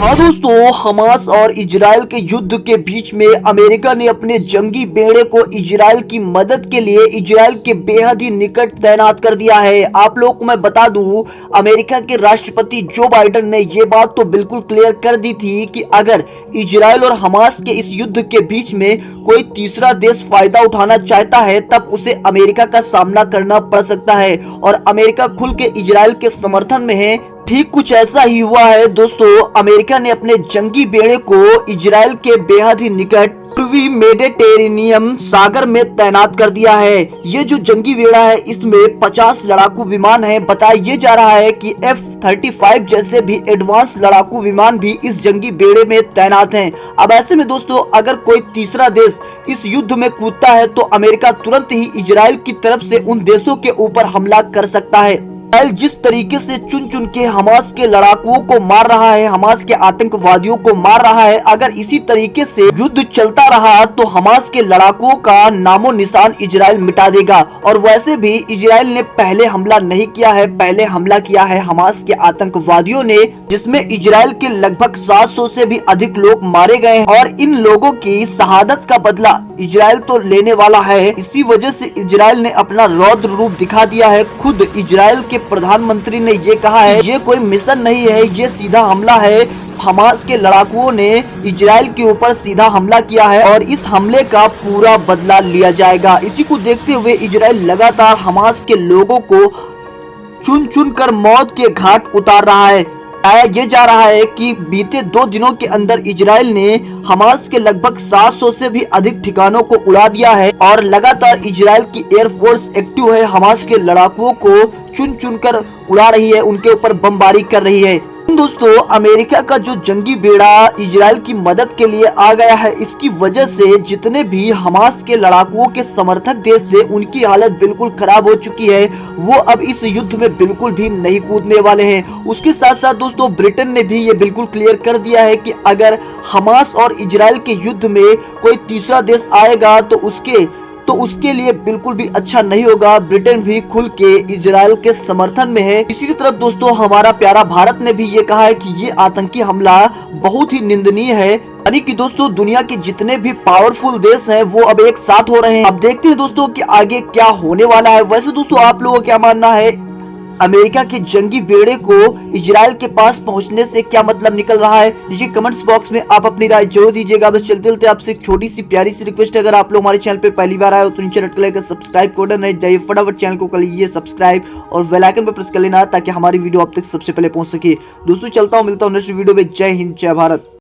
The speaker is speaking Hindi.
हाँ दोस्तों, हमास और इजराइल के युद्ध के बीच में अमेरिका ने अपने जंगी बेड़े को इजराइल की मदद के लिए इजराइल के बेहद ही निकट तैनात कर दिया है। आप लोगों को मैं बता दूं, अमेरिका के राष्ट्रपति जो बाइडेन ने ये बात तो बिल्कुल क्लियर कर दी थी कि अगर इजराइल और हमास के इस युद्ध के बीच में कोई तीसरा देश फायदा उठाना चाहता है तब उसे अमेरिका का सामना करना पड़ सकता है और अमेरिका खुल के इजराइल के समर्थन में है। ठीक कुछ ऐसा ही हुआ है दोस्तों। अमेरिका ने अपने जंगी बेड़े को इजराइल के बेहद ही निकट पूर्वी मेडिटेरेनियन सागर में तैनात कर दिया है। ये जो जंगी बेड़ा है इसमें 50 लड़ाकू विमान है। बताया ये जा रहा है कि F-35 जैसे भी एडवांस लड़ाकू विमान भी इस जंगी बेड़े में तैनात हैं। अब ऐसे में दोस्तों, अगर कोई तीसरा देश इस युद्ध में कूदता है तो अमेरिका तुरंत ही इजराइल की तरफ से उन देशों के ऊपर हमला कर सकता है। जिस तरीके से चुन चुन के हमास के लड़ाकुओं को मार रहा है, हमास के आतंकवादियों को मार रहा है, अगर इसी तरीके से युद्ध चलता रहा तो हमास के लड़ाकुओं का नामो निशान इजराइल मिटा देगा। और वैसे भी इजराइल ने पहले हमला नहीं किया है, पहले हमला किया है हमास के आतंकवादियों ने, जिसमें इजराइल के लगभग 700 से भी अधिक लोग मारे गए हैं। और इन लोगों की शहादत का बदला इजराइल तो लेने वाला है। इसी वजह से इजराइल ने अपना रौद्र रूप दिखा दिया है। खुद इजराइल के प्रधानमंत्री ने ये कहा है ये कोई मिशन नहीं है, ये सीधा हमला है। हमास के लड़ाकुओं ने इजराइल के ऊपर सीधा हमला किया है और इस हमले का पूरा बदला लिया जाएगा। इसी को देखते हुए इजराइल लगातार हमास के लोगों को चुन चुन कर मौत के घाट उतार रहा है। ये जा रहा है कि बीते 2 दिनों के अंदर इजराइल ने हमास के लगभग 700 से भी अधिक ठिकानों को उड़ा दिया है और लगातार इजराइल की एयरफोर्स एक्टिव है, हमास के लड़ाकुओं को चुन चुन कर उड़ा रही है, उनके ऊपर बमबारी कर रही है। दोस्तों, अमेरिका का जो जंगी बेड़ा इजराइल की मदद के लिए आ गया है, इसकी वजह से जितने भी हमास के लड़ाकुओं के समर्थक देश थे उनकी हालत बिल्कुल खराब हो चुकी है। वो अब इस युद्ध में बिल्कुल भी नहीं कूदने वाले हैं। उसके साथ साथ दोस्तों, ब्रिटेन ने भी ये बिल्कुल क्लियर कर दिया है कि अगर हमास और इजराइल के युद्ध में कोई तीसरा देश आएगा तो उसके लिए बिल्कुल भी अच्छा नहीं होगा। ब्रिटेन भी खुल के इजराइल के समर्थन में है। इसी तरफ दोस्तों, हमारा प्यारा भारत ने भी ये कहा है कि ये आतंकी हमला बहुत ही निंदनीय है। यानी कि दोस्तों, दुनिया के जितने भी पावरफुल देश हैं वो अब एक साथ हो रहे हैं। अब देखते हैं दोस्तों कि आगे क्या होने वाला है। वैसे दोस्तों, आप लोगों का क्या मानना है, अमेरिका के जंगी बेड़े को इजराइल के पास पहुंचने से क्या मतलब निकल रहा है? नीचे कमेंट्स बॉक्स में आप अपनी राय जरूर दीजिएगा। बस चलते चलते आपसे एक छोटी सी प्यारी सी रिक्वेस्ट है, अगर आप लोग हमारे चैनल पे पहली बार आए हो तो नीचे रेड कलर का सब्सक्राइब का बटन है, जाइए फटाफट चैनल को कर लीजिए सब्सक्राइब और बेल आइकन पर प्रेस कर लेना ताकि हमारी वीडियो आप तक सबसे पहले पहुंच सके। दोस्तों चलता हूँ, मिलता हूँ नेक्स्ट वीडियो में। जय हिंद, जय भारत।